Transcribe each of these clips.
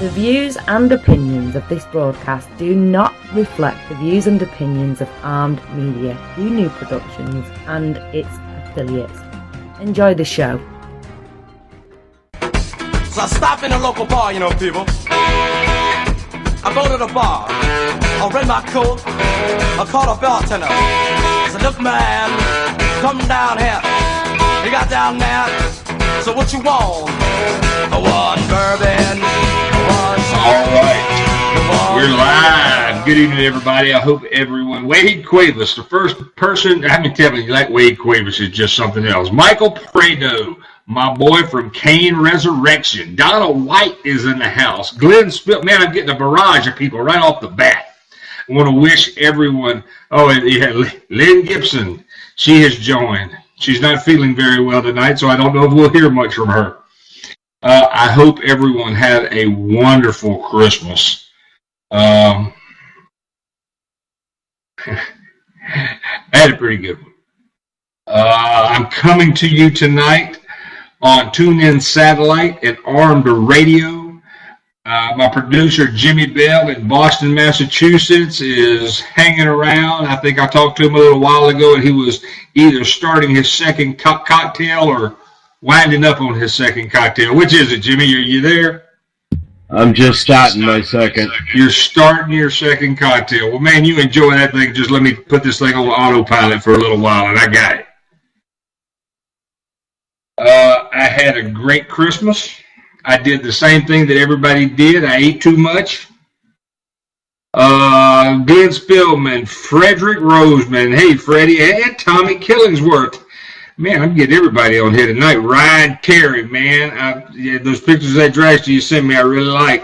The views and opinions of this broadcast do not reflect the views and opinions of Armed Media, New Productions, and its affiliates. Enjoy the show. So I stop in a local bar, people. I go to the bar. I rent my coat. I call the bartender. I said, look, man, come down here. You got down there. So what you want? One bourbon, one. All right, we're live. Good evening, everybody. I hope everyone. Wade Cuevas, the first person. I mean, tell me, like Wade Cuevas is just something else. Michael Prado, my boy from Kane Resurrection. Donna White is in the house. Glenn Spill. Man, I'm getting a barrage of people right off the bat. I want to wish everyone. Oh, and yeah, Lynn Gibson. She has joined. She's not feeling very well tonight, so I don't know if we'll hear much from her. I hope everyone had a wonderful Christmas. I had a pretty good one. I'm coming to you tonight on TuneIn Satellite and Armed Radio. My producer, Jimmy Bell in Boston, Massachusetts, is hanging around. I think I talked to him a little while ago, and he was either starting his second cocktail or winding up on his second cocktail. Which is it, Jimmy? Are you there? I'm just starting my second. You're starting your second cocktail. Well, man, you enjoy that thing. Just let me put this thing on autopilot for a little while, and I got it. I had a great Christmas. I did the same thing that everybody did. I ate too much. Glenn Spillman, Frederick Roseman, hey, Freddie, and Tommy Killingsworth. Man, I'm getting everybody on here tonight. Ryan Carey, man. Those pictures of that dragster you sent me, I really like.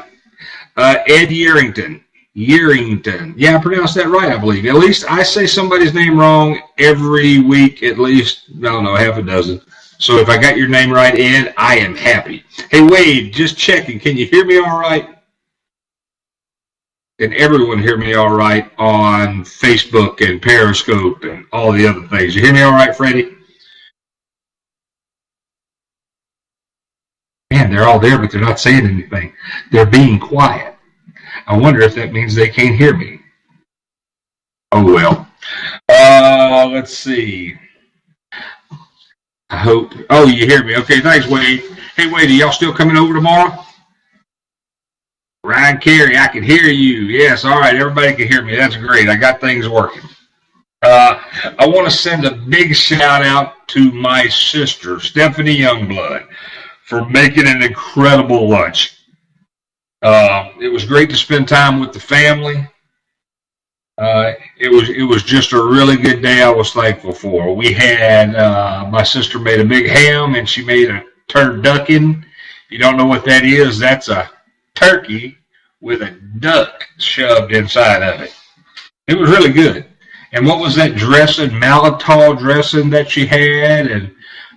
Ed Yerington. Yeah, I pronounced that right, I believe. At least I say somebody's name wrong every week, at least, I don't know, half a dozen. So if I got your name right, Ed, I am happy. Hey, Wade, just checking. Can you hear me all right? Can everyone hear me all right on Facebook and Periscope and all the other things? You hear me all right, Freddie? Man, they're all there, but they're not saying anything. They're being quiet. I wonder if that means they can't hear me. Oh, well. Let's see. I hope. Oh, you hear me. Okay, thanks, Wade. Hey, Wade, are y'all still coming over tomorrow? Ryan Carey, I can hear you. Yes, all right, everybody can hear me. That's great. I got things working. I want to send a big shout out to my sister, Stephanie Youngblood, for making an incredible lunch. It was great to spend time with the family. It was just a really good day. I was thankful for. We had my sister made a big ham, and she made a turducken. If you don't know what that is, that's a turkey with a duck shoved inside of it. It was really good. And what was that dressing, Maltol dressing that she had? And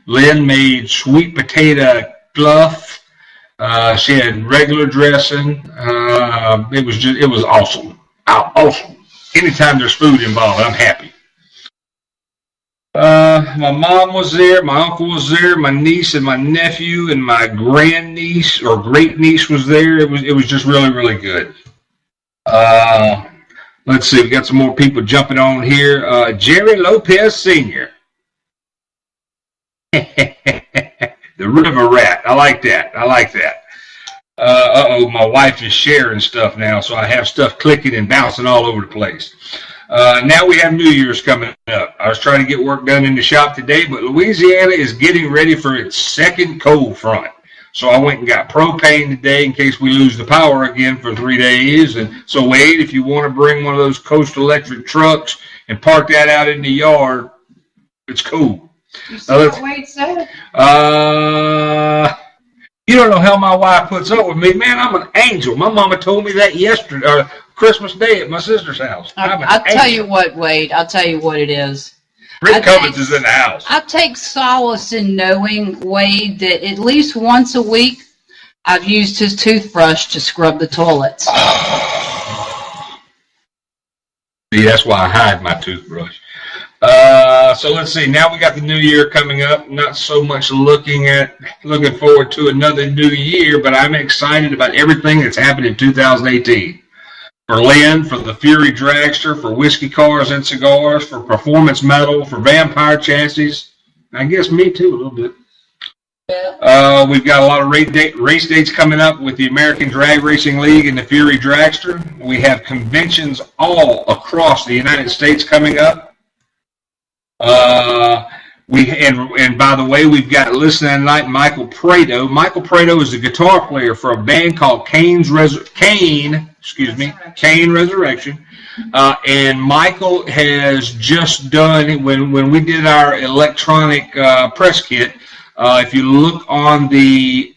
Lynn made sweet potato fluff. She had regular dressing. It was awesome. Awesome. Anytime there's food involved, I'm happy. My mom was there, my uncle was there, my niece and my nephew and my grandniece or great niece was there. It was just really, really good. Let's see, we got some more people jumping on here. Jerry Lopez Sr. The River Rat. I like that. My wife is sharing stuff now, so I have stuff clicking and bouncing all over the place. Now we have New Year's coming up. I was trying to get work done in the shop today, but Louisiana is getting ready for its second cold front. So I went and got propane today in case we lose the power again for 3 days. And so, Wade, if you want to bring one of those Coast Electric trucks and park that out in the yard, it's cool. You see what Wade said? You don't know how my wife puts up with me. Man, I'm an angel. My mama told me that yesterday, Christmas Day at my sister's house. I'll tell you what, Wade. I'll tell you what it is. Rick Cummins is in the house. I take solace in knowing, Wade, that at least once a week I've used his toothbrush to scrub the toilets. See, that's why I hide my toothbrush. So let's see. Now we got the new year coming up. Not so much looking forward to another new year, but I'm excited about everything that's happened in 2018. For Lynn, for the Fury Dragster, for Whiskey Cars and Cigars, for Performance Metal, for Vampire Chassis. I guess me too, a little bit. We've got a lot of race dates coming up with the American Drag Racing League and the Fury Dragster. We have conventions all across the United States coming up. And by the way, we've got listening tonight Michael Prado. Michael Prado is a guitar player for a band called Kane Resurrection. And Michael has just done, when we did our electronic press kit, if you look on the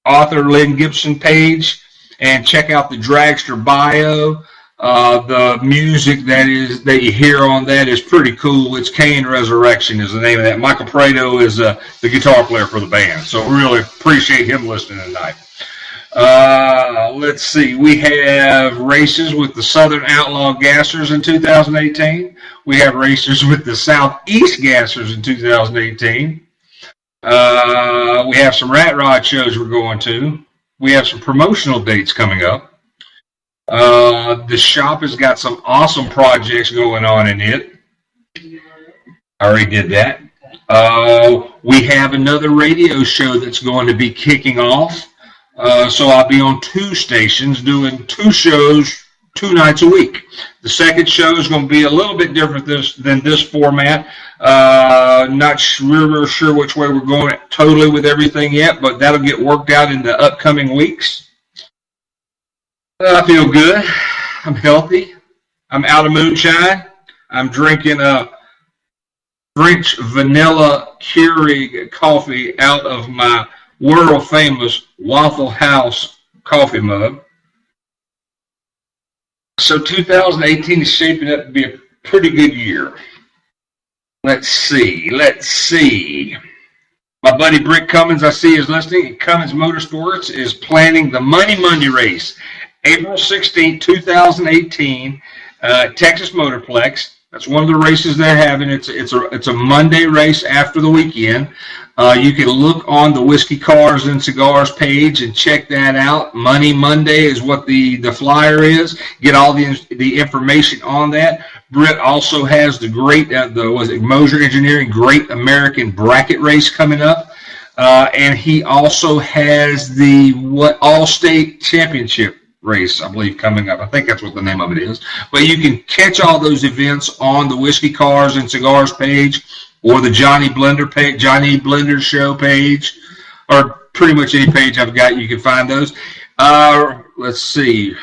author Lynn Gibson page and check out the Dragster bio, the music that you hear on that is pretty cool. It's Kane Resurrection is the name of that. Michael Prado is the guitar player for the band, so really appreciate him listening tonight. Let's see. We have races with the Southern Outlaw Gassers in 2018. We have races with the Southeast Gassers in 2018. We have some Rat Rod shows we're going to. We have some promotional dates coming up. The shop has got some awesome projects going on in it. I already did that. We have another radio show that's going to be kicking off. So I'll be on 2 stations doing 2 shows 2 nights a week. The second show is going to be a little bit different than this format. Not real sure which way we're going totally with everything yet, but that'll get worked out in the upcoming weeks. I feel good. I'm healthy. I'm out of moonshine. I'm drinking a French vanilla Keurig coffee out of my world-famous Waffle House coffee mug. So 2018 is shaping up to be a pretty good year. Let's see. My buddy Brick Cummins, I see, is listening. Cummins Motorsports is planning the Money Monday race, April 16, 2018, Texas Motorplex. That's one of the races they're having. It's a Monday race after the weekend. You can look on the Whiskey Cars and Cigars page and check that out. Money Monday is what the flyer is. Get all the information on that. Britt also has the great, Moser Engineering Great American Bracket Race coming up. And he also has the All-State Championship race, I believe, coming up. I think that's what the name of it is. But you can catch all those events on the Whiskey Cars and Cigars page or the Johnny Blender Show page, or pretty much any page I've got, you can find those. Let's see.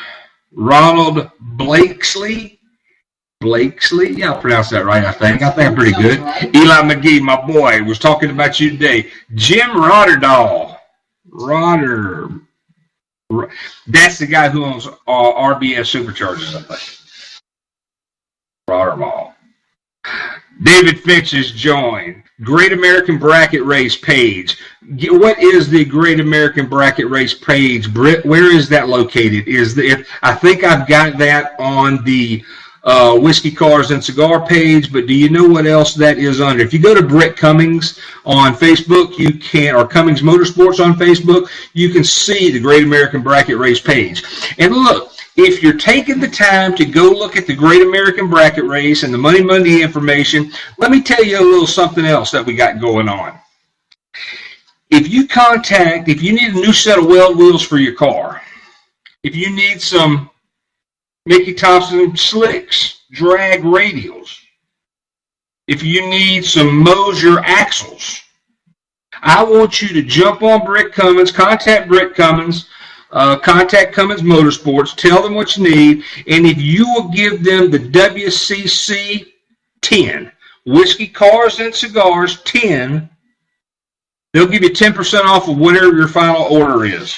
Ronald Blakesley, yeah, I'll pronounce that right, I think I'm pretty good. Eli McGee, my boy, was talking about you today. Jim Rotterdahl. That's the guy who owns RBS Superchargers, I think. Rotterdahl. David Finch has joined. Great American Bracket Race page. What is the Great American Bracket Race page, Britt? Where is that located? I think I've got that on the Whiskey Cars and Cigar page, but do you know what else that is under? If you go to Britt Cummings on Facebook, you can, or Cummings Motorsports on Facebook, you can see the Great American Bracket Race page. And look, if you're taking the time to go look at the Great American Bracket Race and the Money Monday information, let me tell you a little something else that we got going on. If you need a new set of weld wheels for your car, if you need some Mickey Thompson slicks, drag radials, if you need some Moser axles, I want you to jump on Britt Cummins, contact Britt Cummins, contact Cummins Motorsports, tell them what you need, and if you will give them the WCC 10, Whiskey Cars and Cigars 10, they'll give you 10% off of whatever your final order is.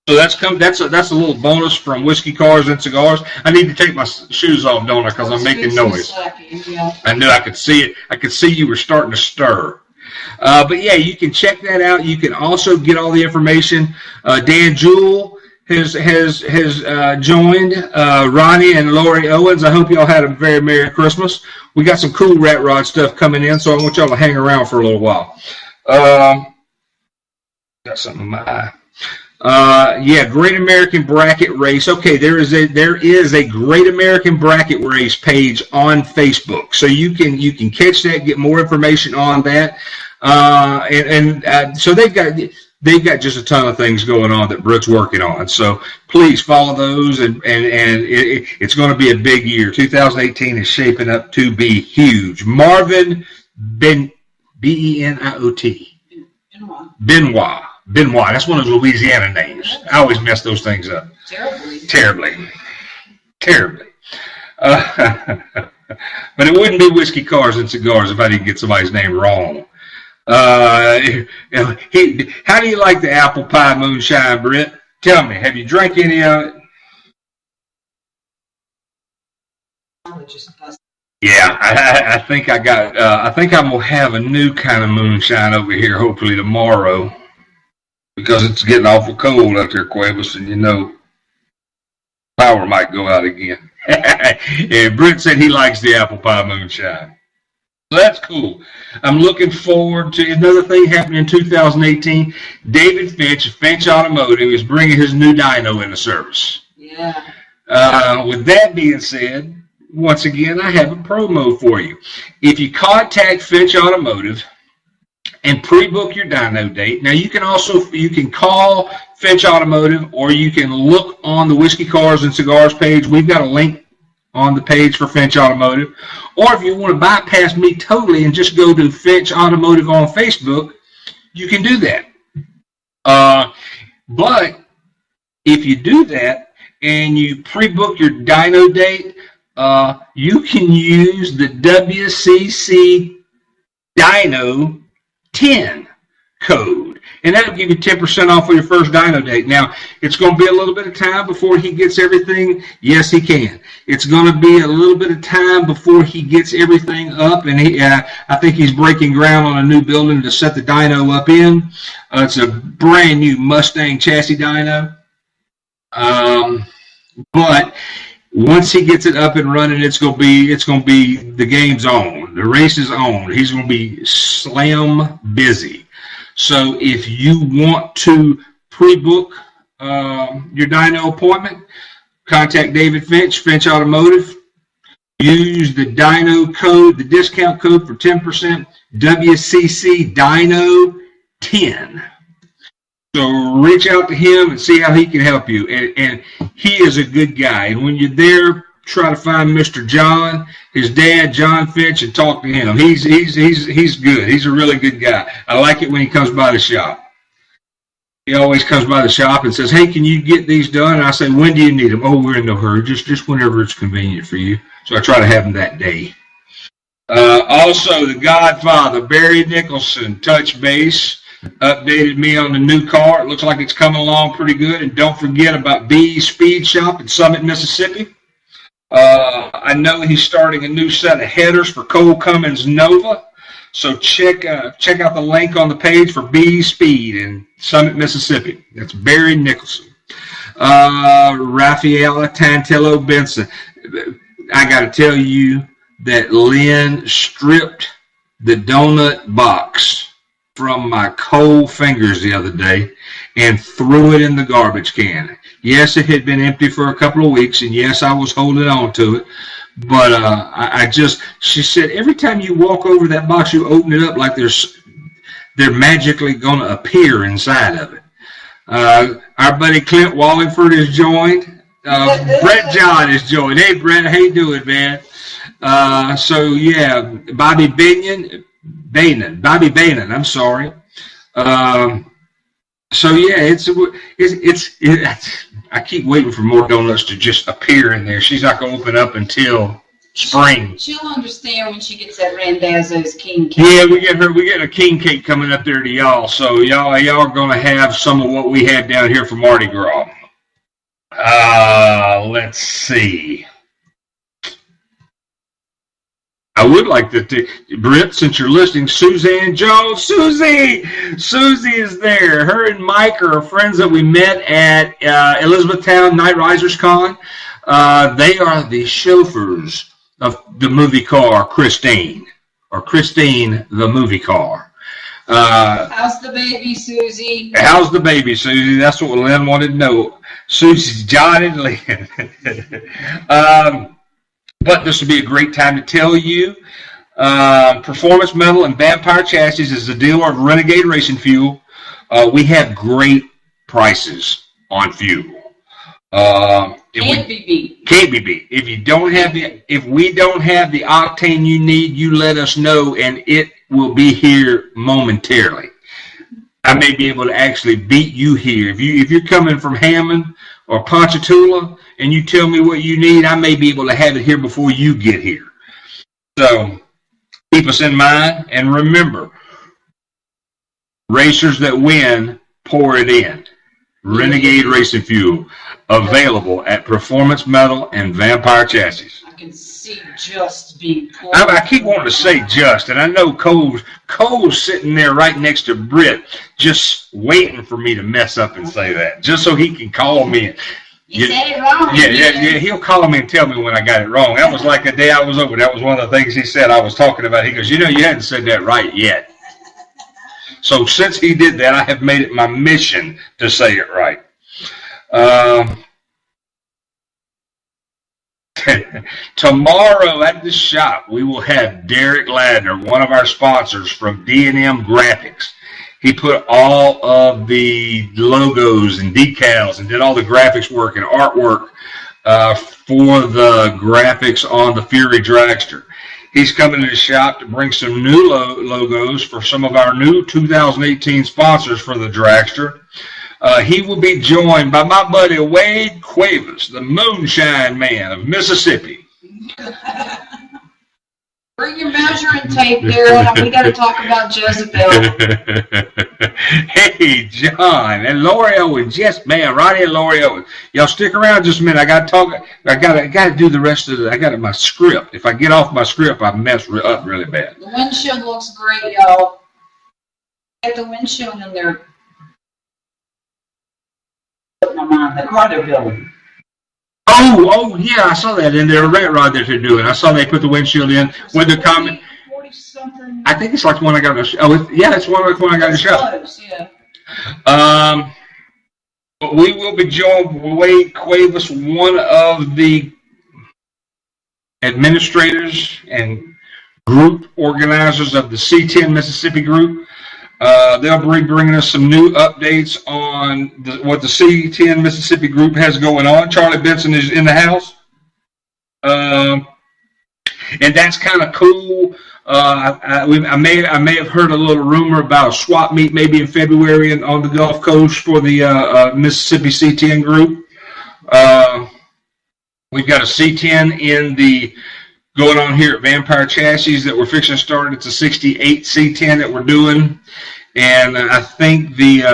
So that's a little bonus from Whiskey Cars and Cigars. I need to take my shoes off, don't I, because I'm making noise. I knew I could see it. I could see you were starting to stir. But yeah, you can check that out. You can also get all the information. Dan Jewell has joined. Ronnie and Lori Owens. I hope y'all had a very Merry Christmas. We got some cool Rat Rod stuff coming in, so I want y'all to hang around for a little while. Got something in my eye. Great American Bracket Race. Okay, there is a Great American Bracket Race page on Facebook, so you can catch that, get more information on that, so they've got just a ton of things going on that Brooke's working on. So please follow those, and it's going to be a big year. 2018 is shaping up to be huge. Marvin Beniot. Benoit. That's one of those Louisiana names. I always mess those things up. Terribly. But it wouldn't be Whiskey, Cars, and Cigars if I didn't get somebody's name wrong. How do you like the apple pie moonshine, Britt? Tell me, have you drank any of it? Yeah, I think I got. I think I'm gonna have a new kind of moonshine over here, hopefully tomorrow, because it's getting awful cold up here, Cuevas, and power might go out again. And Britt said he likes the apple pie moonshine. So that's cool. I'm looking forward to another thing happening in 2018. David Finch, Finch Automotive, is bringing his new dyno into service. Yeah. With that being said, once again, I have a promo for you. If you contact Finch Automotive and pre-book your dyno date, now you can call Finch Automotive, or you can look on the Whiskey, Cars, and Cigars page. We've got a link on the page for Finch Automotive. Or if you want to bypass me totally and just go to Finch Automotive on Facebook, you can do that. But if you do that and you pre-book your dyno date, you can use the WCC Dyno 10 code, and that'll give you 10% off of your first dyno date. Now, it's going to be a little bit of time before he gets everything. Yes, he can. It's going to be a little bit of time before he gets everything up, and I think he's breaking ground on a new building to set the dyno up in. It's a brand new Mustang chassis dyno, but once he gets it up and running, it's going to be the game's on. The race is on. He's going to be slam busy. So if you want to pre-book your dyno appointment, contact David Finch, Finch Automotive. Use the dyno code, the discount code for 10%, WCC Dyno 10. So reach out to him and see how he can help you. And he is a good guy. And when you're there, try to find Mr. John, his dad, John Finch, and talk to him. He's good. He's a really good guy. I like it when he comes by the shop. He always comes by the shop and says, "Hey, can you get these done?" And I say, "When do you need them?" "Oh, we're in no hurry. Just whenever it's convenient for you." So I try to have them that day. Also, the Godfather, Barry Nicholson, touch base. Updated me on the new car. It looks like it's coming along pretty good. And don't forget about B's Speed Shop in Summit, Mississippi. I know he's starting a new set of headers for Cole Cummins Nova. So check out the link on the page for B's Speed in Summit, Mississippi. That's Barry Nicholson. Raffaella Tantillo Benson. I got to tell you that Lynn stripped the donut box from my cold fingers the other day and threw it in the garbage can. Yes, it had been empty for a couple of weeks, and yes, I was holding on to it. But she said, every time you walk over that box, you open it up like they're magically going to appear inside of it. Our buddy Clint Wallingford is joined. Brett John is joined. Hey, Brett, how you doing, man? So, yeah, Bobby Bainan, I'm sorry. So yeah, it's I keep waiting for more donuts to just appear in there. She's not gonna open up until spring. She'll understand when she gets that Randazzo's king cake. Yeah, we get a king cake coming up there to y'all. So y'all are gonna have some of what we had down here for Mardi Gras. Let's see. I would like to, Britt, since you're listening, Suzanne Jones, Susie is there. Her and Mike are friends that we met at Elizabethtown Night Risers Con. They are the chauffeurs of the movie car Christine the movie car. How's the baby, Susie? How's the baby, Susie? That's what Lynn wanted to know. Susie's John and Lynn. But this would be a great time to tell you, Performance Metal and Vampire Chassis is the dealer of Renegade Racing Fuel. We have great prices on fuel. Can't be beat. If we don't have the octane you need, you let us know, and it will be here momentarily. I may be able to actually beat you here. If you're coming from Hammond or Ponchatoula and you tell me what you need, I may be able to have it here before you get here. So keep us in mind, and remember, racers that win, pour it in. Renegade Racing Fuel, available at Performance Metal and Vampire Chassis. I can see Just being pulled. I keep wanting to say Just, and I know Cole's sitting there right next to Britt, just waiting for me to mess up and say that, just so he can call me. You said it wrong. Yeah. He'll call me and tell me when I got it wrong. That was like the day I was over. That was one of the things he said I was talking about. He goes, you hadn't said that right yet. So since he did that, I have made it my mission to say it right. Tomorrow at the shop, we will have Derek Ladner, one of our sponsors from D&M Graphics. He put all of the logos and decals and did all the graphics work and artwork for the graphics on the Fury Dragster. He's coming to the shop to bring some new logos for some of our new 2018 sponsors for the Dragster. He will be joined by my buddy Wade Cuevas, the Moonshine Man of Mississippi. Bring your measuring tape, Daryl, and we got to talk about Jezebel. Hey, John and Lori Owens, yes, man, Ronnie and Lori Owens. Y'all stick around just a minute. I got to talk. I got to do the rest of it. I got my script. If I get off my script, I mess up really bad. The windshield looks great, y'all. Get the windshield in there. My mind, the car they're building. Oh, yeah, I saw that in there. Rat rod that they're doing. I saw they put the windshield in with the comment. 40-something. I think it's like the one I got in the show. It's one like the one I got in the show. Close, yeah. But we will be joined by Wade Cuevas, one of the administrators and group organizers of the C10 Mississippi group. They'll be bringing us some new updates on what the C10 Mississippi group has going on. Charlie Benson is in the house. And that's kind of cool. I may have heard a little rumor about a swap meet maybe in February on the Gulf Coast for the Mississippi C10 group. We've got a C10 going on here at Vampire Chassis that we're fixing to start. It's a 68 C10 that we're doing. And I think the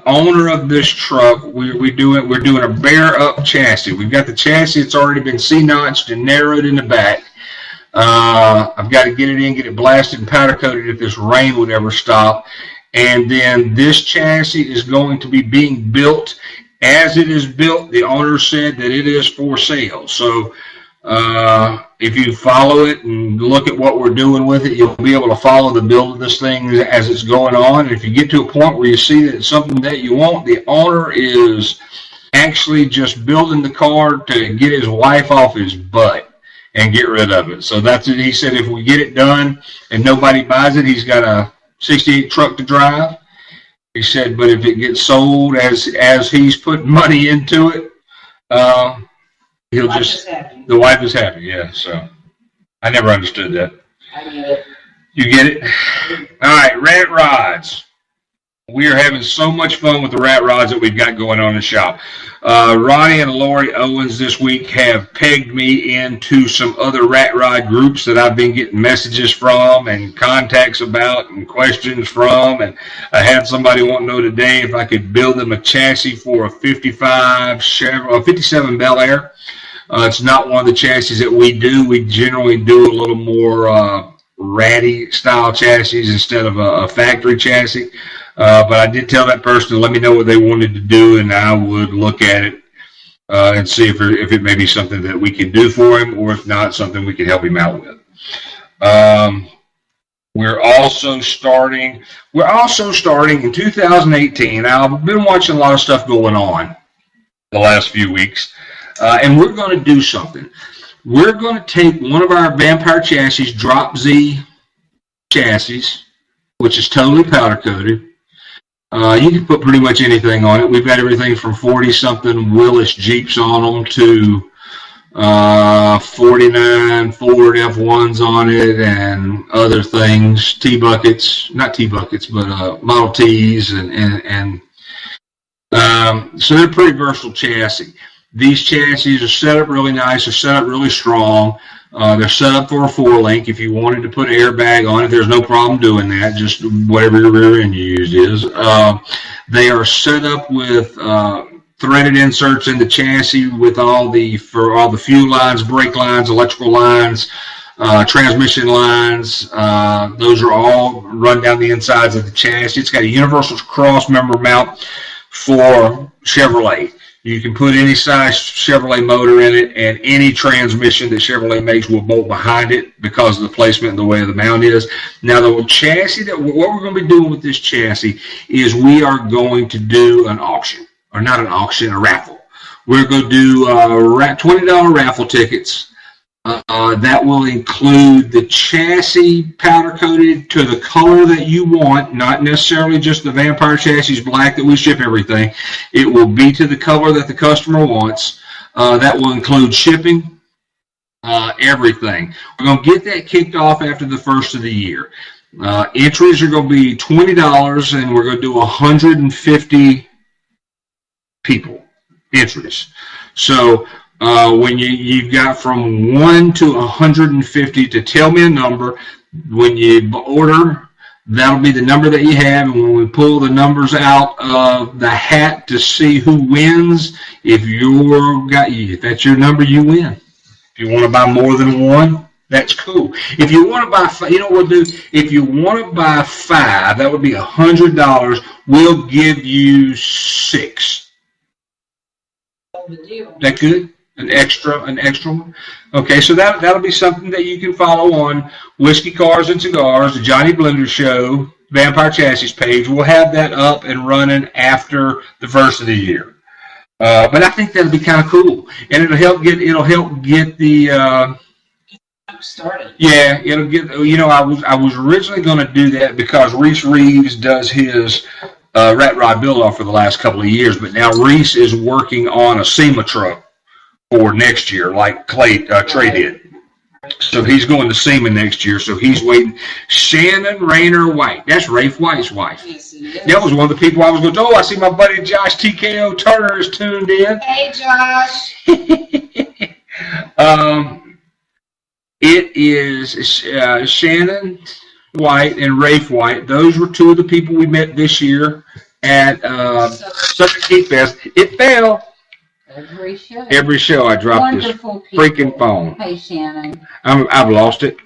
owner of this truck, we're doing a bare up chassis. We've got the chassis. It's already been C-notched and narrowed in the back. I've got to get it in, get it blasted and powder coated if this rain would ever stop. And then this chassis is going to be being built. As it is built, the owner said that it is for sale. So if you follow it and look at what we're doing with it, you'll be able to follow the build of this thing as it's going on. And if you get to a point where you see that it's something that you want, the owner is actually just building the car to get his wife off his butt and get rid of it. So that's it. He said if we get it done and nobody buys it, he's got a 68 truck to drive. He said, but if it gets sold as he's putting money into it, the wife is happy, yeah. So I never understood that. I get it. You get it? All right, rat rods. We are having so much fun with the rat rods that we've got going on in the shop. Ronnie and Lori Owens this week have pegged me into some other rat rod groups that I've been getting messages from and contacts about and questions from. And I had somebody want to know today if I could build them a chassis for a 57 Bel Air. It's not one of the chassis that we do. We generally do a little more ratty style chassis instead of a factory chassis. But I did tell that person to let me know what they wanted to do, and I would look at it and see if it may be something that we can do for him, or if not, something we can help him out with. We're also starting in 2018. Now, I've been watching a lot of stuff going on the last few weeks, and we're going to do something. We're going to take one of our Vampire chassis, Drop Z chassis, which is totally powder coated. You can put pretty much anything on it. We've got everything from 40-something Willis Jeeps on them to 49 Ford F1s on it and other things, not T-buckets, but Model Ts, and so they're pretty versatile chassis. These chassis are set up really nice. They're set up really strong. They're set up for a 4-link. If you wanted to put an airbag on it, there's no problem doing that, just whatever your rear end you use is. They are set up with threaded inserts in the chassis with all the fuel lines, brake lines, electrical lines, transmission lines. Those are all run down the insides of the chassis. It's got a universal cross member mount for Chevrolet. You can put any size Chevrolet motor in it, and any transmission that Chevrolet makes will bolt behind it because of the placement and the way the mount is. Now, the chassis, what we're going to be doing with this chassis is we are going to do an auction. Or not an auction, a raffle. We're going to do $20 raffle tickets. That will include the chassis powder coated to the color that you want, not necessarily just the Vampire chassis black that we ship everything. It will be to the color that the customer wants. That will include shipping, everything. We're going to get that kicked off after the first of the year. Entries are going to be $20, and we're going to do 150 people entries. So when you've got from 1 to 150 to tell me a number. When you order, that'll be the number that you have, and when we pull the numbers out of the hat to see who wins, if that's your number, you win. If you want to buy more than one, that's cool. If you want to buy 5, you know what we'll do? If you want to buy 5, that would be $100. We'll give you 6. That good? An extra one? Okay, so that'll be something that you can follow on Whiskey, Cars, and Cigars, the Johnny Blender Show, Vampire Chassis page. We'll have that up and running after the first of the year. But I think that'll be kind of cool, and it'll help get the started. Yeah, it'll get. I was originally going to do that because Reese Reeves does his Rat Rod build-off for the last couple of years, but now Reese is working on a SEMA truck for next year, like Trey did. So he's going to SEMA next year, so he's waiting. Shannon Rayner White. That's Rafe White's wife. Yes, it is. That was one of the people I was going to, I see my buddy Josh TKO Turner is tuned in. Hey, Josh. It is Shannon White and Rafe White. Those were 2 of the people we met this year at Southern Geek Fest. It fell. Every show I dropped Wonderful this freaking phone. Hey, Shannon. I've lost it.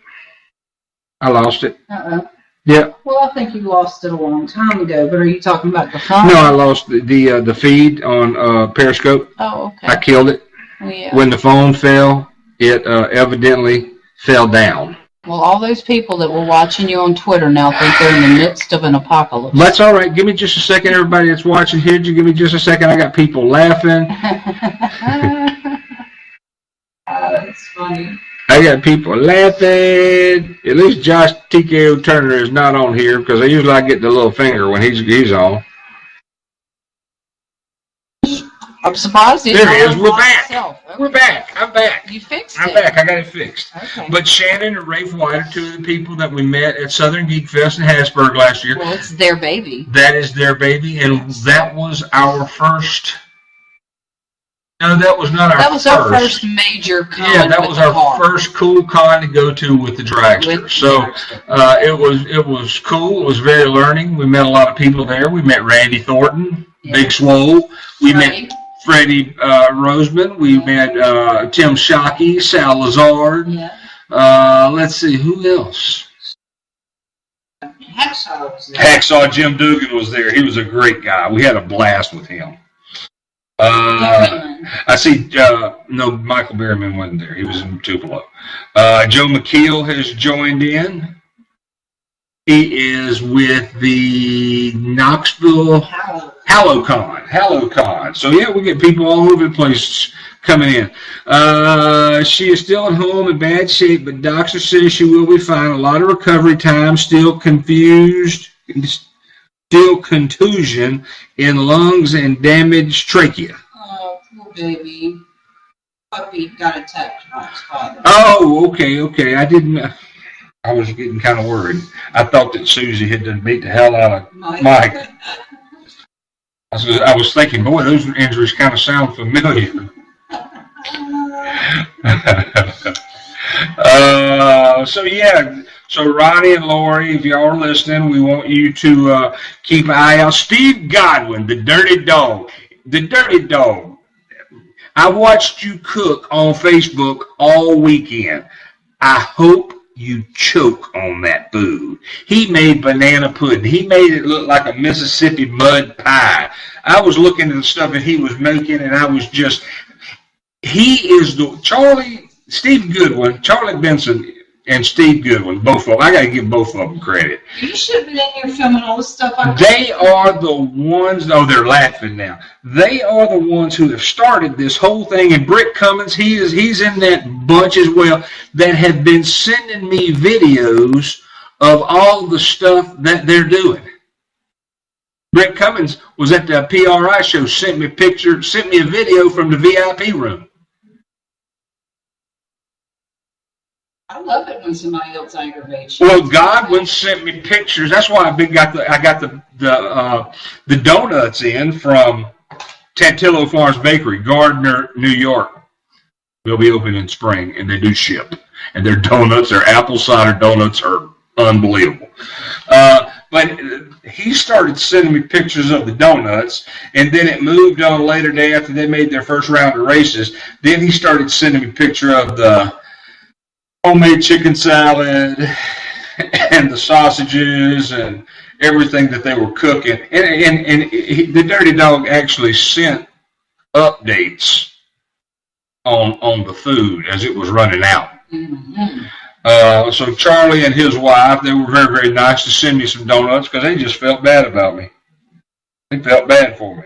I lost it. Uh-oh. Yeah. Well, I think you lost it a long time ago, but are you talking about the phone? No, I lost the feed on Periscope. Oh, okay. I killed it. Yeah. When the phone fell, it evidently fell down. Well, all those people that were watching you on Twitter now think they're in the midst of an apocalypse. That's all right. Give me just a second, everybody that's watching here. Give me just a second. I got people laughing. That's funny. I got people laughing. At least Josh TKO Turner is not on here because I usually get the little finger when he's on. I'm surprised there it is. We're back. Okay. We're back. I'm back. You fixed it. I'm back. I got it fixed. Okay. But Shannon and Rafe White are 2 of the people that we met at Southern Geek Fest in Hattiesburg last year. Well, it's their baby. That is their baby, and that was our first. No, that was not our first. That was our first major con. Yeah, that was our first cool con to go to with the dragster. It was cool. It was very learning. We met a lot of people there. We met Randy Thornton, Big Swole. We met Freddie Roseman. We met Tim Shockey, Sal Lazard. Yeah. Let's see, who else? Hacksaw was there. Hacksaw Jim Dugan was there. He was a great guy. We had a blast with him. I see, no, Michael Berryman wasn't there. He was in Tupelo. Joe McKeel has joined in. He is with the Knoxville HalloCon. So, yeah, we get people all over the place coming in. She is still at home in bad shape, but doctor says she will be fine. A lot of recovery time, still confused, still contusion in lungs and damaged trachea. Oh, poor baby. Puppy got attacked by his father. Oh, okay. I was getting kind of worried. I thought that Susie had done beat the hell out of Mike. I was thinking, boy, those injuries kind of sound familiar. So Ronnie and Lori, if y'all are listening, we want you to keep an eye out. Steve Godwin, the dirty dog. I watched you cook on Facebook all weekend. I hope you choke on that food. He made banana pudding. He made it look like a Mississippi mud pie. I was looking at the stuff that he was making, and I was just, Steve Goodwin, Charlie Benson, and Steve Goodwin, both of them. I got to give both of them credit. You should have been in here filming all the stuff. They are the ones, they're laughing now. They are the ones who have started this whole thing. And Britt Cummins, he's in that bunch as well, that have been sending me videos of all the stuff that they're doing. Britt Cummins was at the PRI show, sent me a video from the VIP room. I love it when somebody else aggravates you. Well, Godwin sent me pictures. That's why I got the donuts in from Tantillo Farms Bakery, Gardner, New York. They'll be open in spring, and they do ship. And their donuts, their apple cider donuts, are unbelievable. But he started sending me pictures of the donuts, and then it moved on a later day after they made their first round of races. Then he started sending me a picture of the homemade chicken salad and the sausages and everything that they were cooking. And the Dirty Dog actually sent updates on the food as it was running out. Mm-hmm. So Charlie and his wife, they were very, very nice to send me some donuts because they just felt bad about me. They felt bad for me.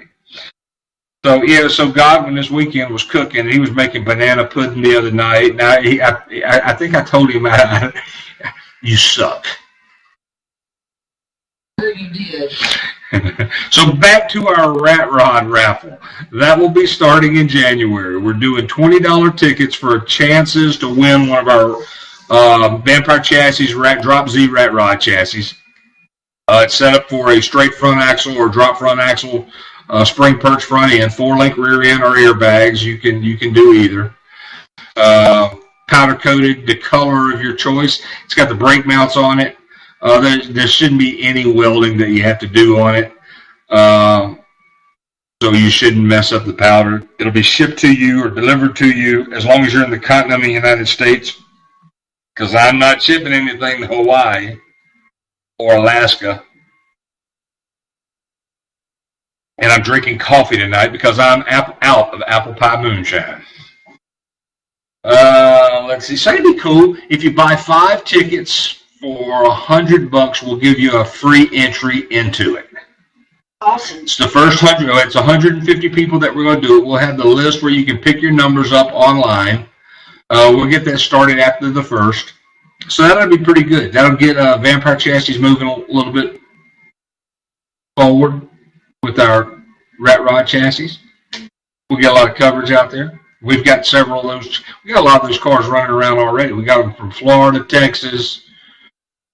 So Godwin this weekend was cooking, and he was making banana pudding the other night. Now, I think I told him, you suck. You did. So back to our Rat Rod raffle. That will be starting in January. We're doing $20 tickets for chances to win one of our Vampire Chassis Drop Z Rat Rod chassis. It's set up for a straight front axle or drop front axle, spring perch front end, 4-link rear end or airbags. You can do either. Powder coated, the color of your choice. It's got the brake mounts on it. There shouldn't be any welding that you have to do on it. So you shouldn't mess up the powder. It'll be shipped to you or delivered to you as long as you're in the continental United States, because I'm not shipping anything to Hawaii or Alaska. And I'm drinking coffee tonight because I'm out of apple pie moonshine. Let's see. So it'd be cool if you buy 5 tickets for $100. We'll give you a free entry into it. Awesome. It's the first 100. It's 150 people that we're going to do it. We'll have the list where you can pick your numbers up online. We'll get that started after the first. So that'll be pretty good. That'll get Vampire Chassis moving a little bit forward with our Rat Rod chassis. We'll get a lot of coverage out there. We've got several of those. We got a lot of those cars running around already. We got them from Florida, Texas,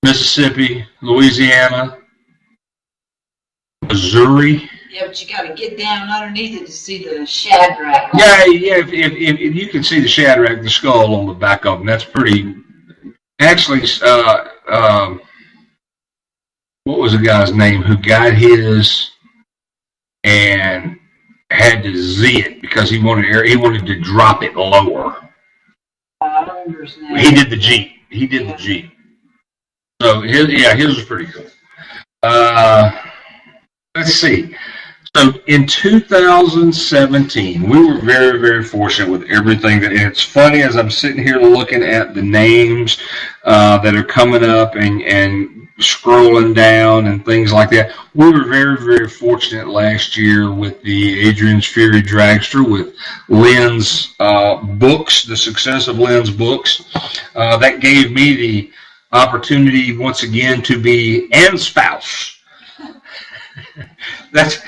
Mississippi, Louisiana, Missouri. Yeah, but you got to get down underneath it to see the Shadrach. Yeah. If you can see the Shadrach, the skull on the back of them, that's pretty. Actually, what was the guy's name who got his and had to Z it because he wanted to drop it lower. I don't understand. He did the Jeep. So his was pretty cool. Let's see. So in 2017, we were very, very fortunate with everything. And it's funny as I'm sitting here looking at the names that are coming up and scrolling down and things like that. We were very, very fortunate last year with the Adrian's Fury Dragster, with Lynn's books, the success of Lynn's books. That gave me the opportunity once again to be and spouse. That's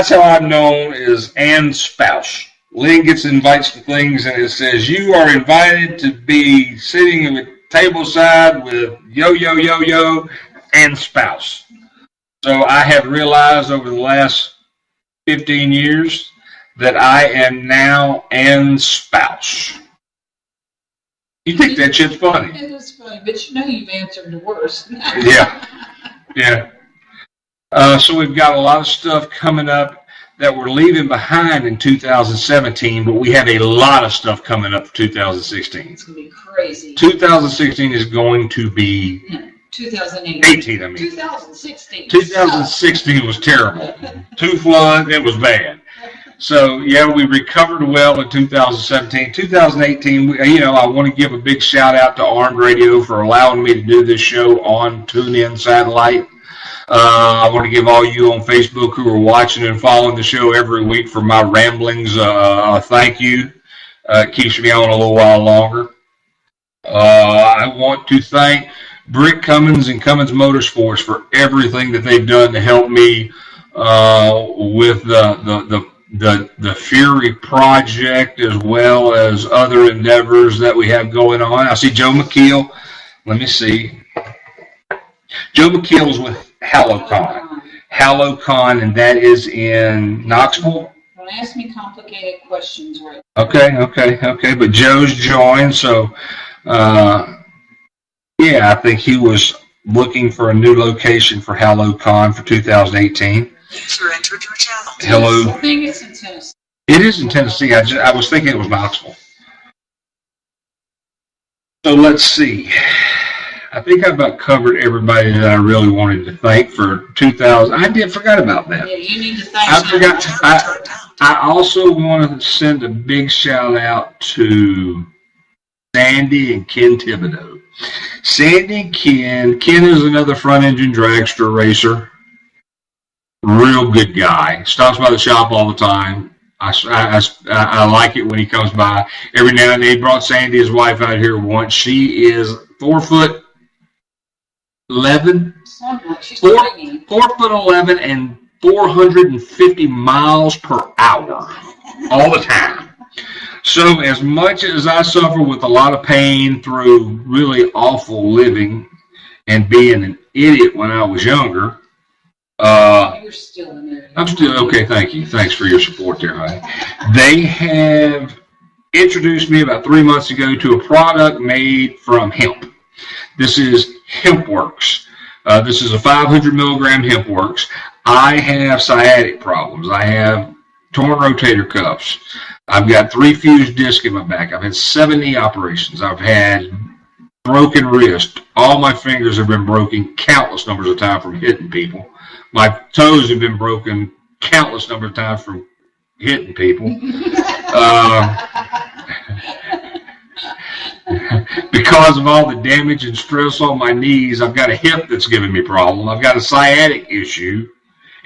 how I'm known, as and spouse. Lynn gets invites to things and it says, you are invited to be sitting at the table side with yo and spouse. So I have realized over the last 15 years that I am now and spouse. You think that shit's funny? It is funny, but you know you've answered the worst. Yeah. So we've got a lot of stuff coming up that we're leaving behind in 2017, but we have a lot of stuff coming up for 2016. It's going to be crazy. 2016 is going to be... 2018. 2016. 2016 was terrible. Too flood, it was bad. So, yeah, we recovered well in 2017. 2018, I want to give a big shout out to Armed Radio for allowing me to do this show on TuneIn Satellite. I want to give all you on Facebook who are watching and following the show every week for my ramblings thank you. It keeps me on a little while longer. I want to thank Brick Cummins and Cummins Motorsports for everything that they've done to help me with the Fury project, as well as other endeavors that we have going on. I see Joe McKeel. Let me see. Joe McKeel's with HalloCon, and that is in Knoxville. Don't ask me complicated questions, right? Okay. But Joe's joined, so I think he was looking for a new location for HalloCon for 2018. User entered your channel. Hello. I think it's in Tennessee. It is in Tennessee. I was thinking it was Knoxville. So let's see. I think I've about covered everybody that I really wanted to thank for 2000. I forgot about that. Yeah, you need to thank I forgot. I also want to send a big shout out to Sandy and Ken Thibodeau. Sandy and Ken is another front engine dragster racer. Real good guy. Stops by the shop all the time. I like it when he comes by. Every now and then, he brought Sandy, his wife, out here once. She is 4'11", 4'11" and 450 miles per hour all the time. So as much as I suffer with a lot of pain through really awful living and being an idiot when I was younger, you're still in there. I'm still okay. Thank you. Thanks for your support there, honey. They have introduced me about 3 months ago to a product made from hemp. This is HempWorks. This is a 500 milligram HempWorks. I have sciatic problems. I have torn rotator cuffs. I've got 3 fused discs in my back. I've had 7 knee operations. I've had broken wrist. All my fingers have been broken countless numbers of times from hitting people. My toes have been broken countless number of times from hitting people. Because of all the damage and stress on my knees, I've got a hip that's giving me problem. I've got a sciatic issue,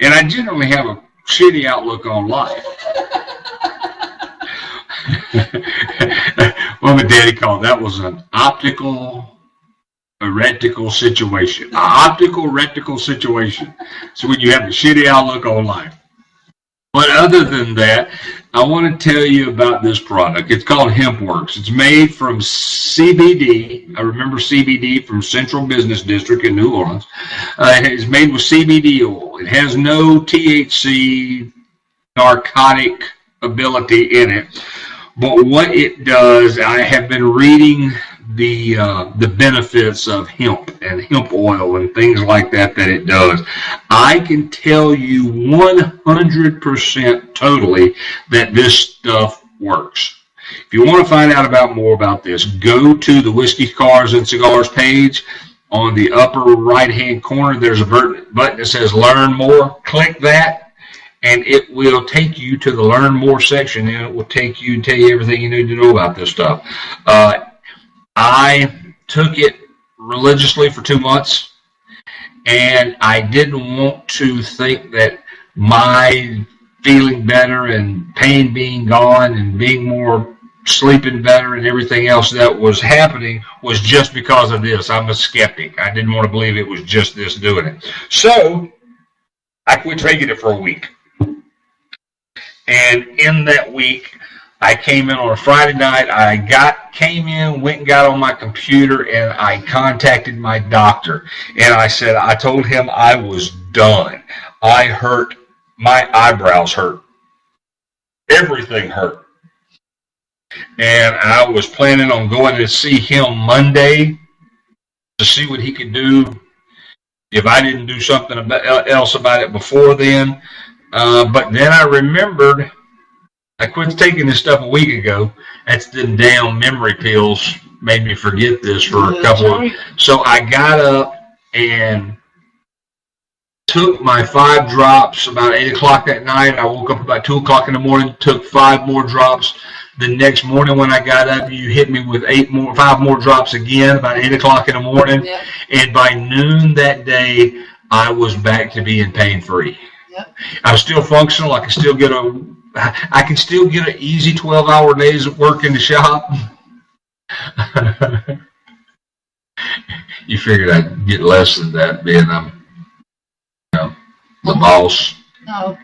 and I generally have a shitty outlook on life. What my daddy called that was an optical reticle situation. An optical reticle situation. So when you have a shitty outlook on life. But other than that, I want to tell you about this product. It's called HempWorks. It's made from CBD. I remember CBD from Central Business District in New Orleans. It's made with CBD oil. It has no THC narcotic ability in it. But what it does, I have been reading the benefits of hemp and hemp oil and things like that it does. I can tell you 100% totally that this stuff works. If you want to find out more about this, go to the Whiskey, Cars, and Cigars page. On the upper right-hand corner, there's a button that says Learn More. Click that, and it will take you to the Learn More section, and it will take you and tell you everything you need to know about this stuff. I took it religiously for 2 months, and I didn't want to think that my feeling better and pain being gone and being more sleeping better and everything else that was happening was just because of this. I'm a skeptic. I didn't want to believe it was just this doing it. So I quit taking it for a week. And in that week, I came in on a Friday night. Went and got on my computer, and I contacted my doctor. And I told him I was done. My eyebrows hurt. Everything hurt. And I was planning on going to see him Monday to see what he could do if I didn't do something else about it before then. But then I remembered I quit taking this stuff a week ago. That's the damn memory pills made me forget this for a couple of. So I got up and took my 5 drops about 8 o'clock that night. I woke up about 2 o'clock in the morning, took 5 more drops. The next morning when I got up, you hit me with 5 more drops again, about 8 o'clock in the morning. Yep. And by noon that day, I was back to being pain-free. Yep. I was still functional. I can still get an easy 12-hour days of work in the shop. You figured I'd get less than that being the boss. No,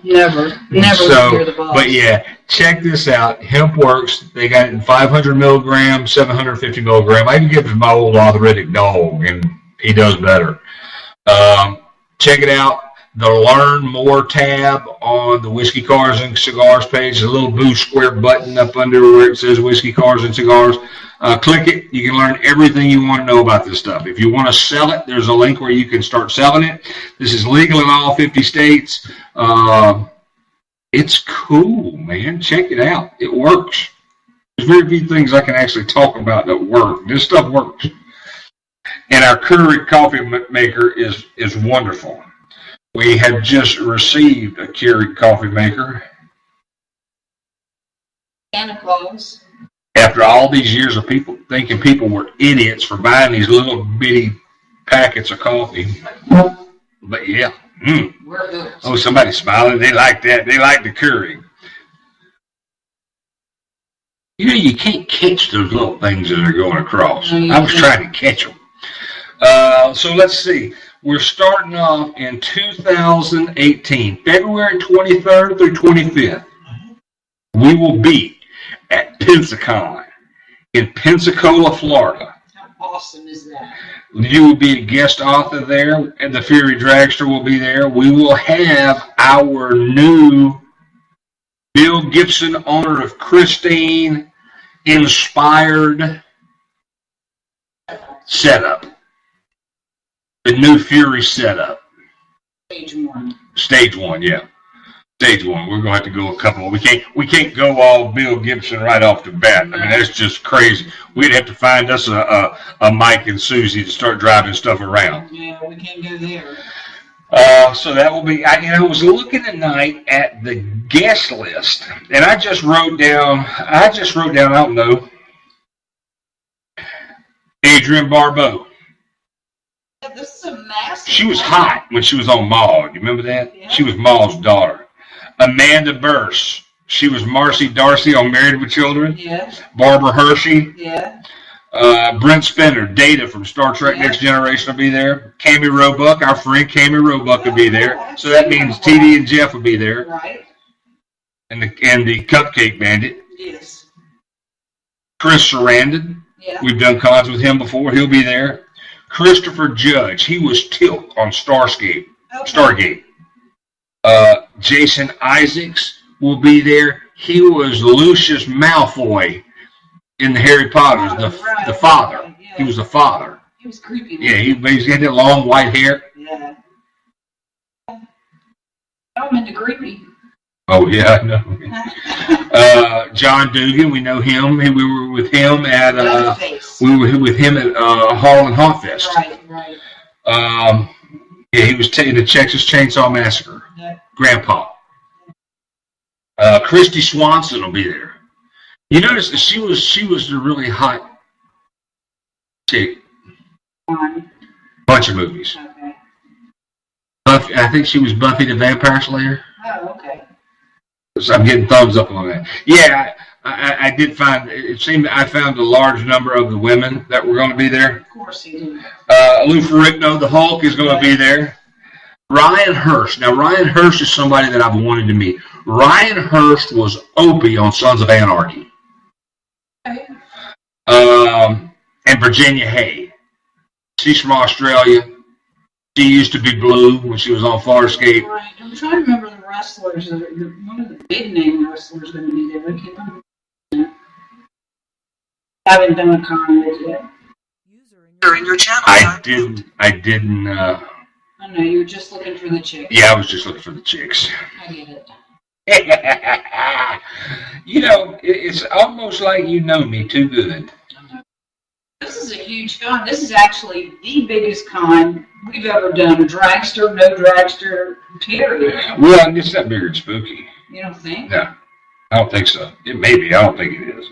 never. So, the boss. But yeah, check this out. Hemp works. They got it in 500 milligrams, 750 milligrams. I can give it to my old arthritic dog, and he does better. Check it out. The Learn More tab on the Whiskey, Cars, and Cigars page. There's a little blue square button up under where it says Whiskey, Cars, and Cigars. Click it. You can learn everything you want to know about this stuff. If you want to sell it, there's a link where you can start selling it. This is legal in all 50 states. It's cool, man. Check it out. It works. There's very few things I can actually talk about that work. This stuff works. And our Keurig coffee maker is wonderful. We have just received a Keurig coffee maker. Santa Claus. After all these years of people thinking people were idiots for buying these little bitty packets of coffee. But yeah. Oh, somebody's smiling. They like that. They like the Keurig. You can't catch those little things that are going across. I was trying to catch them. So let's see. We're starting off in 2018, February 23rd through 25th. We will be at Pensacon in Pensacola, Florida. How awesome is that? You will be a guest author there, and the Fury Dragster will be there. We will have our new Bill Gibson, owner of Christine, inspired setup. The new Fury setup. Stage one, yeah. Stage one. We're gonna have to go a couple. We can't go all Bill Gibson right off the bat. I mean, that's just crazy. We'd have to find us a Mike and Susie to start driving stuff around. Yeah, we can't go there. So that will be. I was looking tonight at the guest list, and I just wrote down. I don't know. Adrienne Barbeau. This is a massive. She was hot when she was on Maude. You remember that? Yeah. She was Maude's daughter. Amanda Burse. She was Marcy Darcy on Married with Children. Yeah. Barbara Hershey. Yeah. Brent Spinner, Data from Star Trek Next Generation will be there. Cammie Roebuck, our friend Cammie Roebuck will be there. So that means TD and Jeff will be there. Right. And the Cupcake Bandit. Yes. Chris Sarandon. Yeah. We've done cons with him before. He'll be there. Christopher Judge, he was Tilk on Stargate. Jason Isaacs will be there. He was Lucius Malfoy in the Harry Potters, the father. Yeah. He was the father. He was creepy. Yeah, he had that long white hair. Yeah. I'm into creepy. Oh yeah, I know. John Dugan, we know him. We were with him at Hall and Haunt Fest. Right. Yeah, he was in the Texas Chainsaw Massacre. Yeah. Grandpa. Christy Swanson will be there. You notice that she was the really hot chick. Bunch of movies. Okay. Buffy, I think she was Buffy the Vampire Slayer. Oh, okay. So I'm getting thumbs up on that. Yeah, I did find, it seemed I found a large number of the women that were going to be there. Of course you do. Lou Ferrigno, the Hulk, is going to be there. Ryan Hurst. Now, Ryan Hurst is somebody that I've wanted to meet. Ryan Hurst was Opie on Sons of Anarchy. Okay. And Virginia Hay. She's from Australia. She used to be Blue when she was on Farscape. Right. I'm trying to remember the wrestlers. One of the big name wrestlers going to be there. I can't remember. Haven't done a comment yet. In your channel. I didn't. I know you were just looking for the chick. Yeah, I was just looking for the chicks. I get it. You know, it's almost like you know me too good. This is a huge con. This is actually the biggest con we've ever done. A dragster, no dragster, period. Well, it's not bigger than Spooky. You don't think? No, I don't think so. It may be. I don't think it is.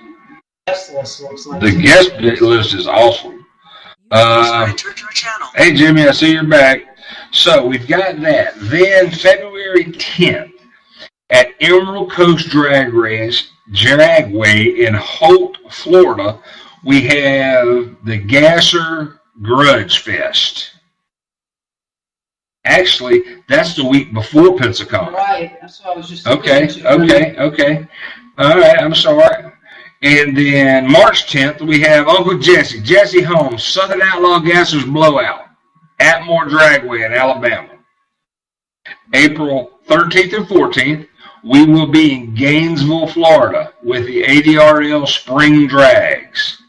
Guest list looks like The guest list is awesome. Entered your channel. Hey, Jimmy, I see you're back. So we've got that. Then February 10th at Emerald Coast Dragway in Holt, Florida, we have the Gasser Grudge Fest. Actually, that's the week before Pensacola. Right. That's what I was just Okay. All right, I'm sorry. And then March 10th, we have Uncle Jesse Holmes, Southern Outlaw Gassers Blowout, Atmore Dragway in Alabama. April 13th and 14th, we will be in Gainesville, Florida with the ADRL Spring Drags.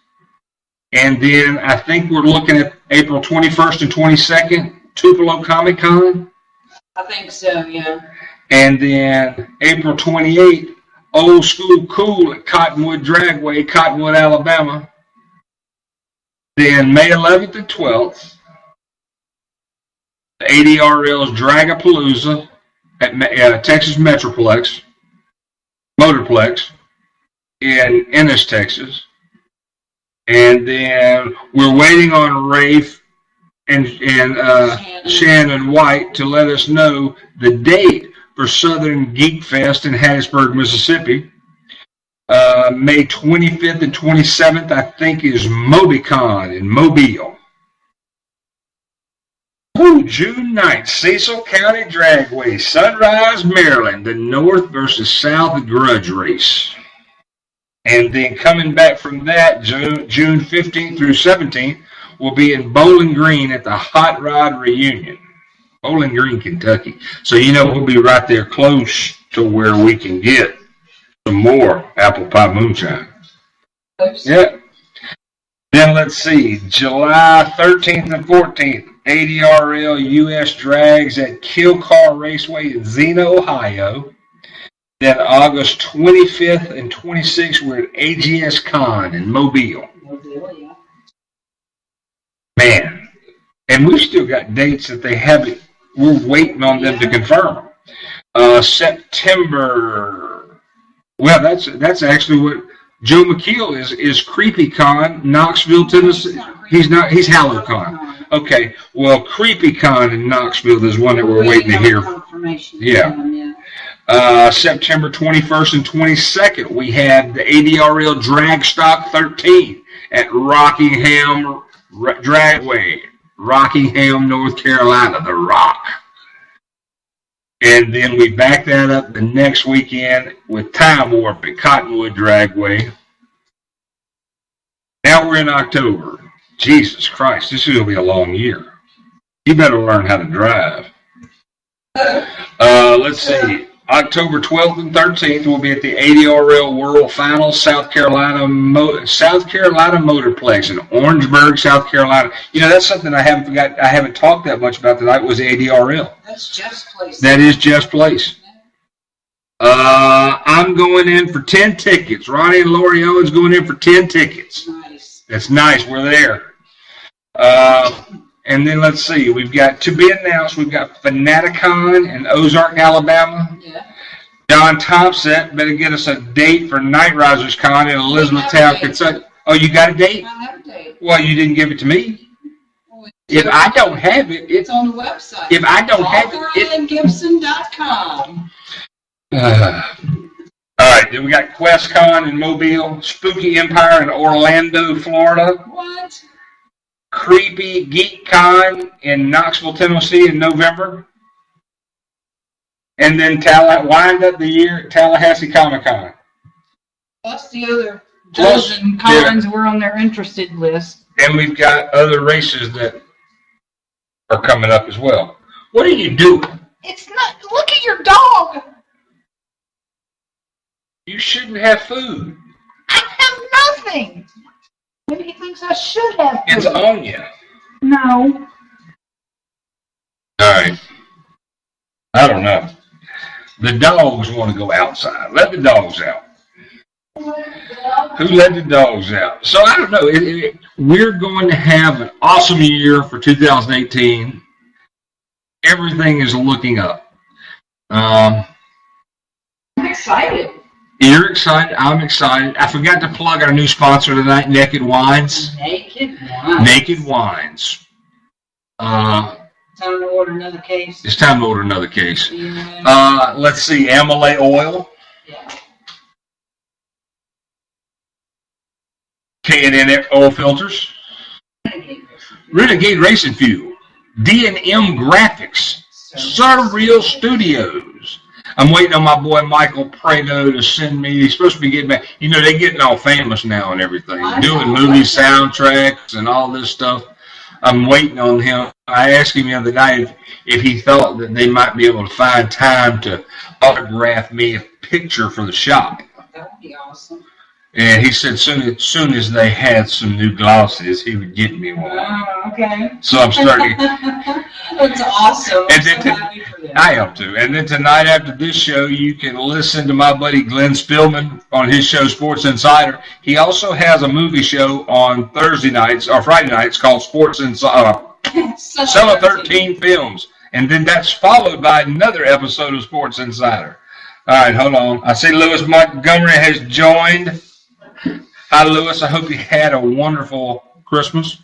And then I think we're looking at April 21st and 22nd, Tupelo Comic Con. I think so, yeah. And then April 28th, Old School Cool at Cottonwood Dragway, Cottonwood, Alabama. Then May 11th and 12th, the ADRL's Dragapalooza at Texas Motorplex in Ennis, Texas. And then we're waiting on Rafe and Shannon White to let us know the date for Southern Geek Fest in Hattiesburg, Mississippi. May 25th and 27th, I think, is MobiCon in Mobile. June 9th, Cecil County Dragway, Sunrise, Maryland, the North versus South Grudge Race. And then coming back from that, June 15th through 17th, we'll be in Bowling Green at the Hot Rod Reunion. Bowling Green, Kentucky. So, you know, we'll be right there close to where we can get some more apple pie moonshine. Oops. Yeah. Then let's see, July 13th and 14th, ADRL US Drags at Kilcar Raceway in Xena, Ohio. Then August 25th and 26th, we're at AGS Con in Mobile. Yeah. Man, and we've still got dates that they haven't. We're waiting on them to confirm them. September. Well, that's actually what Joe McKeel is CreepyCon, Knoxville, Tennessee. He's HallowCon. Okay, well, CreepyCon in Knoxville is one that we're waiting to hear. Confirmation. Yeah. September 21st and 22nd, we have the ADRL Dragstock 13 at Rockingham Dragway, Rockingham, North Carolina, The Rock. And then we back that up the next weekend with Time Warp at Cottonwood Dragway. Now we're in October. Jesus Christ, this is going to be a long year. You better learn how to drive. Let's see. October 12th and 13th, we'll be at the ADRL World Finals, South Carolina Motorplex in Orangeburg, South Carolina. You know, that's something I haven't talked that much about tonight was the ADRL. That's Jeff's place. That is Jeff's place. I'm going in for 10 tickets. Ronnie and Lori Owens going in for 10 tickets. Nice. That's nice. We're there. And then let's see. We've got to be announced. We've got Fanaticon in Ozark, Alabama. Yeah. John Thompson better get us a date for Night Risers Con in Elizabethtown, Kentucky. Oh, you got a date? I have a date. Well, you didn't give it to me. If I don't have it, It's on the website. If I don't have it, AuthorAndGibson.com. all right, then we got QuestCon in Mobile, Spooky Empire in Orlando, Florida, What? Creepy Geek Con in Knoxville, Tennessee in November, and then wind up the year at Tallahassee Comic Con. That's the other Plus, dozen cons were on their interested list. And we've got other races that are coming up as well. What are you doing? It's not. Look at your dog. You shouldn't have food. I have nothing. Maybe he thinks I should have food. It's on you. No. All right. I don't know. The dogs want to go outside. Let the dogs out. Who let the dogs out? So I don't know. We're going to have an awesome year for 2018. Everything is looking up. I'm excited. You're excited. I'm excited. I forgot to plug our new sponsor tonight, Naked Wines. Naked Wines. Naked Wines. Time to order another case. It's time to order another case. Yeah. Let's see. Amylase oil. Yeah. K&N oil filters. Renegade Racing Fuel. D&M Graphics. Surreal Studios. I'm waiting on my boy Michael Prado to send me. He's supposed to be getting back. You know, they're getting all famous now and everything. Doing movie soundtracks and all this stuff. I'm waiting on him. I asked him the other night if he thought that they might be able to find time to autograph me a picture for the shop. That would be awesome. And he said soon as they had some new glosses, he would get me one. Oh, okay. So I'm starting. That's awesome. And I'm then so happy for them. I am too. And then tonight after this show, you can listen to my buddy Glenn Spillman on his show Sports Insider. He also has a movie show on Thursday nights or Friday nights called Sports Insider. Summer 13 Films. And then that's followed by another episode of Sports Insider. All right, hold on. I see Lewis Montgomery has joined. Hi, Lewis. I hope you had a wonderful Christmas.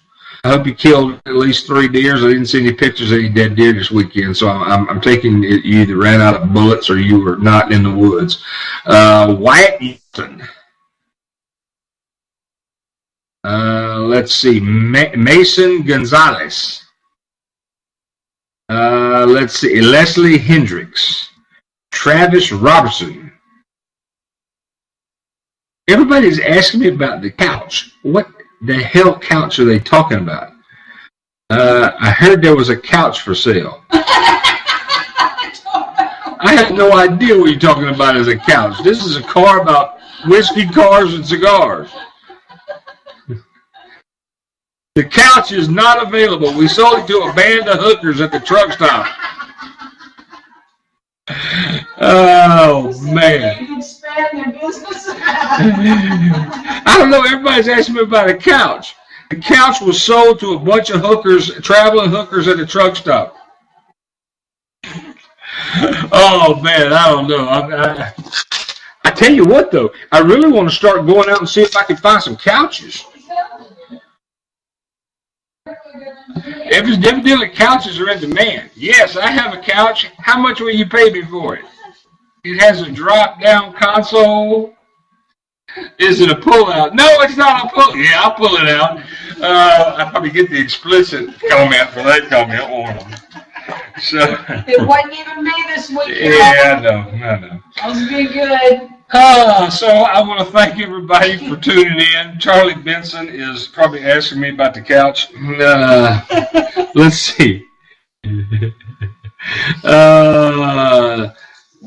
I hope you killed at least 3 deers. I didn't see any pictures of any dead deer this weekend, so I'm taking it you either ran out of bullets or you were not in the woods. Wyatt Eaton. Let's see. Mason Gonzalez. Let's see. Leslie Hendricks. Travis Robertson. Everybody's asking me about the couch. What the hell couch are they talking about? I heard there was a couch for sale. I have no idea what you're talking about as a couch. This is a car about whiskey, cars, and cigars. The couch is not available. We sold it to a band of hookers at the truck stop. Oh, man. I don't know. Everybody's asking me about a couch. The couch was sold to a bunch of hookers, traveling hookers at a truck stop. Oh, man, I don't know. I tell you what, though. I really want to start going out and see if I can find some couches. Evidently, couches are in demand. Yes, I have a couch. How much will you pay me for it? It has a drop-down console. Is it a pull-out? No, it's not a pull. Yeah, I'll pull it out. I'll probably get the explicit comment for that comment on them. So, it wasn't even me this week. Yeah, I know. I was being good. So I want to thank everybody for tuning in. Charlie Benson is probably asking me about the couch.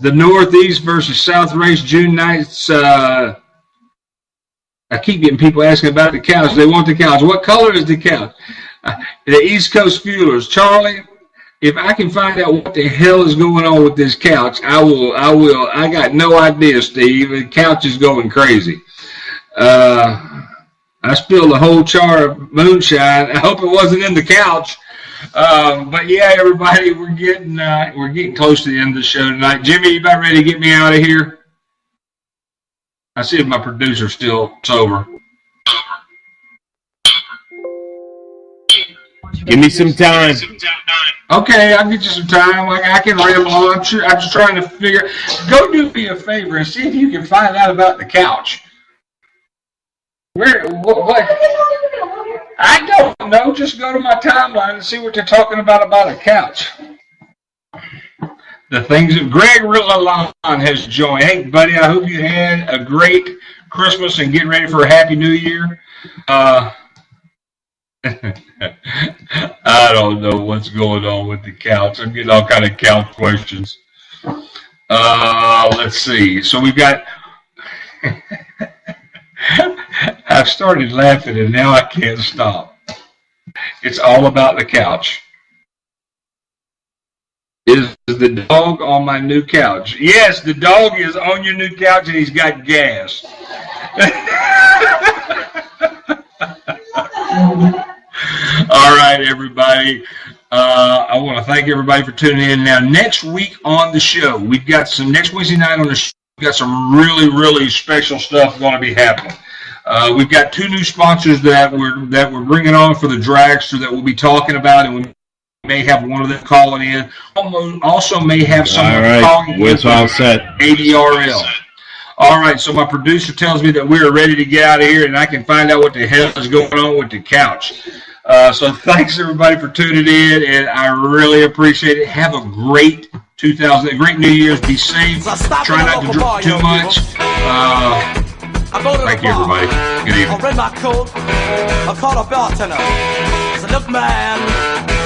The Northeast versus South race, June 9th. I keep getting people asking about the couch. They want the couch. What color is the couch? The East Coast Fuelers. Charlie, if I can find out what the hell is going on with this couch, I will. I got no idea, Steve. The couch is going crazy. I spilled a whole jar of moonshine. I hope it wasn't in the couch. But yeah, everybody, we're getting close to the end of the show tonight. Jimmy, you about ready to get me out of here? I see if my producer's still sober. Give me some time. Okay, I'll get you some time. I can ramble on. I'm just trying to figure. Go do me a favor and see if you can find out about the couch. What? I don't know. Just go to my timeline and see what they're talking about a couch. The things that Greg Lalonde has joined. Hey, buddy, I hope you had a great Christmas and getting ready for a Happy New Year. I don't know what's going on with the couch. I'm getting all kind of couch questions. Let's see. So we've got... I've started laughing and now I can't stop. It's all about the couch. Is the dog on my new couch? Yes, the dog is on your new couch and he's got gas. All right, everybody. I want to thank everybody for tuning in. Now, next week on the show, we've got next Wednesday night on the show, we've got some really, really special stuff going to be happening. We've got 2 new sponsors that we're bringing on for the dragster that we'll be talking about, and we may have one of them calling in. Also may have someone calling in for all set. ADRL. All right, so my producer tells me that we're ready to get out of here, and I can find out what the hell is going on with the couch. So thanks, everybody, for tuning in, and I really appreciate it. Have a great great New Year's. Be safe. Try not to drink too much. Thank you, everybody. Good evening. I read my coat. I called a bartender. I said, look, man,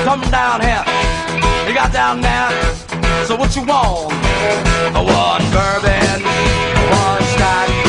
come down here. You got down there. So what you want? One bourbon, one scotch.